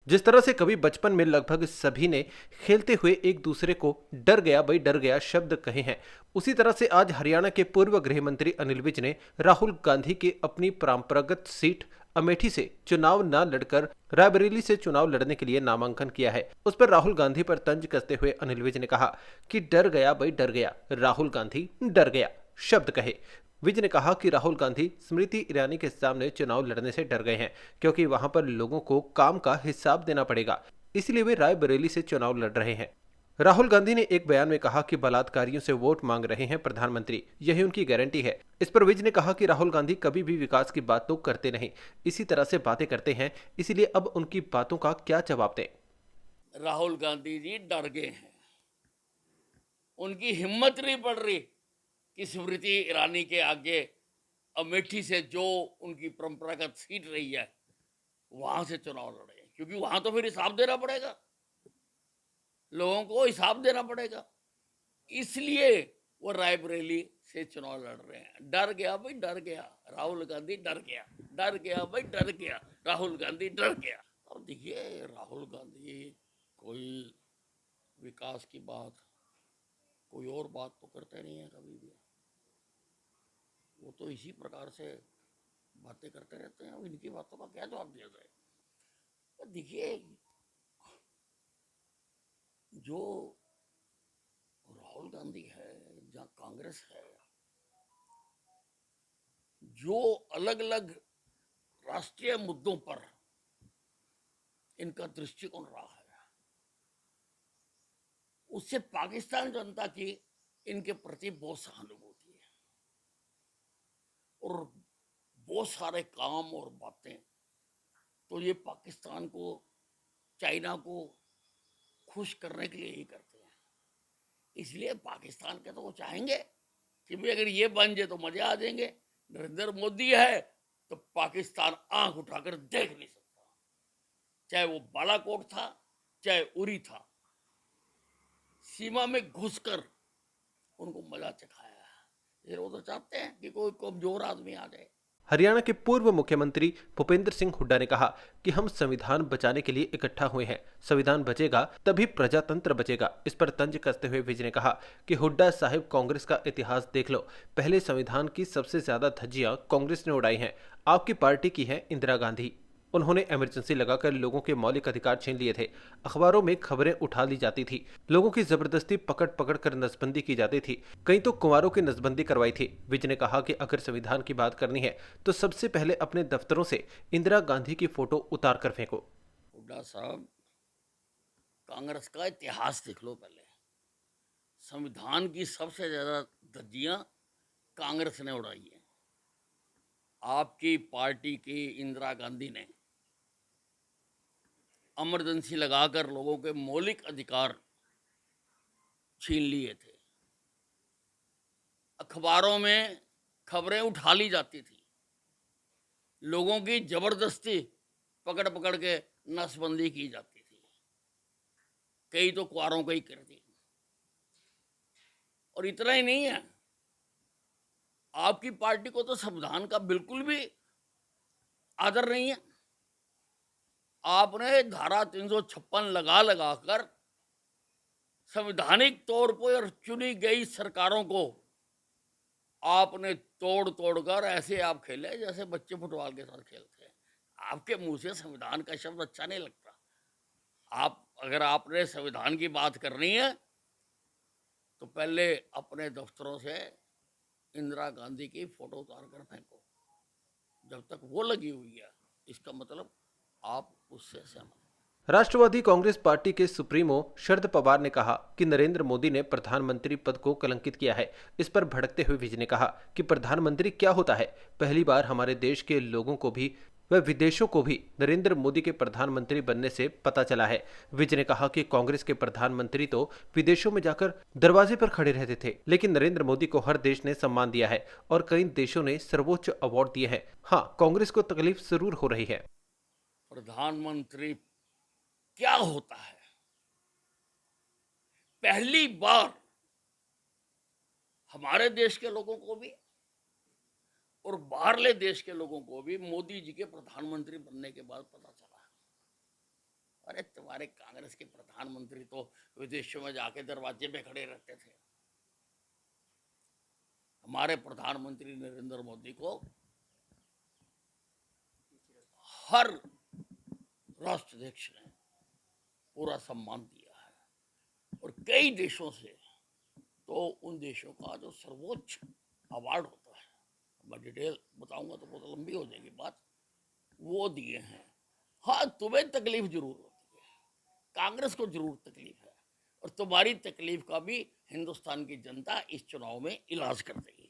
जिस तरह से कभी बचपन में लगभग सभी ने खेलते हुए एक दूसरे को डर गया भाई डर गया शब्द कहे हैं, उसी तरह से आज हरियाणा के पूर्व गृह मंत्री अनिल विज ने राहुल गांधी की अपनी परंपरागत सीट अमेठी से चुनाव न लड़कर रायबरेली से चुनाव लड़ने के लिए नामांकन किया है। उस पर राहुल गांधी पर तंज कसते हुए अनिल विज ने कहा कि डर गया भाई डर गया, राहुल गांधी डर गया शब्द कहे। विज ने कहा कि राहुल गांधी स्मृति ईरानी के सामने चुनाव लड़ने से डर गए हैं, क्योंकि वहां पर लोगों को काम का हिसाब देना पड़ेगा, इसलिए वे रायबरेली से चुनाव लड़ रहे हैं। राहुल गांधी ने एक बयान में कहा कि बलात्कारियों से वोट मांग रहे हैं प्रधानमंत्री, यही उनकी गारंटी है। इस पर विज ने कहा कि राहुल गांधी कभी भी विकास की बात तो करते नहीं, इसी तरह से बातें करते हैं, इसीलिए अब उनकी बातों का क्या जवाब दें। राहुल गांधी जी डर गए हैं, उनकी हिम्मत नहीं पड़ रही कि स्मृति ईरानी के आगे अमेठी से जो उनकी परंपरागत सीट रही है वहां से चुनाव लड़े, क्योंकि वहां तो फिर हिसाब देना पड़ेगा, लोगों को हिसाब देना पड़ेगा। इसलिए वो रायबरेली से चुनाव लड़ रहे हैं। डर गया भाई डर गया, राहुल गांधी डर गया, डर गया भाई डर गया, राहुल गांधी डर गया। अब देखिए, राहुल गांधी कोई विकास की बात, कोई और बात तो करते नहीं है कभी भी। वो तो इसी प्रकार से बातें करते रहते हैं। इनकी बातों का क्या जवाब दिया जाए? तो देखिए, जो राहुल गांधी है या कांग्रेस है, जो अलग अलग राष्ट्रीय मुद्दों पर इनका दृष्टिकोण रहा है, उससे पाकिस्तान जनता की इनके प्रति बहुत सहानुभूति है, और बहुत सारे काम और बातें तो ये पाकिस्तान को, चाइना को खुश करने के लिए ही करते हैं। इसलिए पाकिस्तान के तो वो चाहेंगे कि भाई अगर ये बन जाए तो मजे आ जाएंगे। नरेंद्र मोदी है तो पाकिस्तान आंख उठाकर देख नहीं सकता, चाहे वो बालाकोट था चाहे उरी था, सीमा में घुसकर उनको मजा चखाया है। फिर वो तो चाहते हैं कि कोई कमजोर आदमी आ जाए। हरियाणा के पूर्व मुख्यमंत्री भूपेंद्र सिंह हुड्डा ने कहा कि हम संविधान बचाने के लिए इकट्ठा हुए हैं, संविधान बचेगा तभी प्रजातंत्र बचेगा। इस पर तंज कसते हुए विज ने कहा कि हुड्डा साहिब, कांग्रेस का इतिहास देख लो, पहले संविधान की सबसे ज्यादा धज्जियां कांग्रेस ने उड़ाई हैं, आपकी पार्टी की है इंदिरा गांधी। उन्होंने इमरजेंसी लगाकर लोगों के मौलिक अधिकार छीन लिए थे, अखबारों में खबरें उठा ली जाती थी, लोगों की जबरदस्ती पकड़ पकड़ कर नसबंदी की जाती थी, कई तो कुंवारों की नसबंदी करवाई थी। विज ने कहा कि अगर संविधान की बात करनी है तो सबसे पहले अपने दफ्तरों से इंदिरा गांधी की फोटो उतार कर फेंको। हुड्डा साहब, कांग्रेस का इतिहास देख लो पहले। संविधान की सबसे ज्यादा धज्जियां कांग्रेस ने उड़ाई है। आपकी पार्टी की इंदिरा गांधी ने इमरजेंसी लगाकर लोगों के मौलिक अधिकार छीन लिए थे, अखबारों में खबरें उठा ली जाती थी, लोगों की जबरदस्ती पकड़ पकड़ के नसबंदी की जाती थी, कई तो कुआरों को ही कर दी। और इतना ही नहीं है, आपकी पार्टी को तो संविधान का बिल्कुल भी आदर नहीं है। आपने धारा 356 लगा लगा कर संवैधानिक तौर पर चुनी गई सरकारों को आपने तोड़ तोड़ कर ऐसे आप खेले जैसे बच्चे फुटबॉल के साथ खेलते हैं। आपके मुंह से संविधान का शब्द अच्छा नहीं लगता। आप, अगर आपने संविधान की बात करनी है तो पहले अपने दफ्तरों से इंदिरा गांधी की फोटो उतार कर फेंको। जब तक वो लगी हुई है, इसका मतलब आप उससे सहमत। राष्ट्रवादी कांग्रेस पार्टी के सुप्रीमो शरद पवार ने कहा कि नरेंद्र मोदी ने प्रधानमंत्री पद को कलंकित किया है। इस पर भड़कते हुए विज ने कहा कि प्रधानमंत्री क्या होता है, पहली बार हमारे देश के लोगों को भी व विदेशों को भी नरेंद्र मोदी के प्रधानमंत्री बनने से पता चला है। विज ने कहा कि कांग्रेस के प्रधानमंत्री तो विदेशों में जाकर दरवाजे पर खड़े रहते थे, लेकिन नरेंद्र मोदी को हर देश ने सम्मान दिया है और कई देशों ने सर्वोच्च अवार्ड दिए हैं। हाँ, कांग्रेस को तकलीफ जरूर हो रही है। प्रधानमंत्री क्या होता है, पहली बार हमारे देश के लोगों को भी और बाहरले देश के लोगों को भी मोदी जी के प्रधानमंत्री बनने के बाद पता चला। अरे तुम्हारे कांग्रेस के प्रधानमंत्री तो विदेशों में जाके दरवाजे पे खड़े रहते थे। हमारे प्रधानमंत्री नरेंद्र मोदी को हर राष्ट्राध्यक्ष ने पूरा सम्मान दिया है और कई देशों से तो उन देशों का जो सर्वोच्च अवार्ड होता है, मैं डिटेल बताऊंगा तो बहुत लंबी हो जाएगी बात, वो दिए हैं। हाँ, तुम्हें तकलीफ जरूर होती है, कांग्रेस को जरूर तकलीफ है, और तुम्हारी तकलीफ का भी हिंदुस्तान की जनता इस चुनाव में इलाज कर देगी।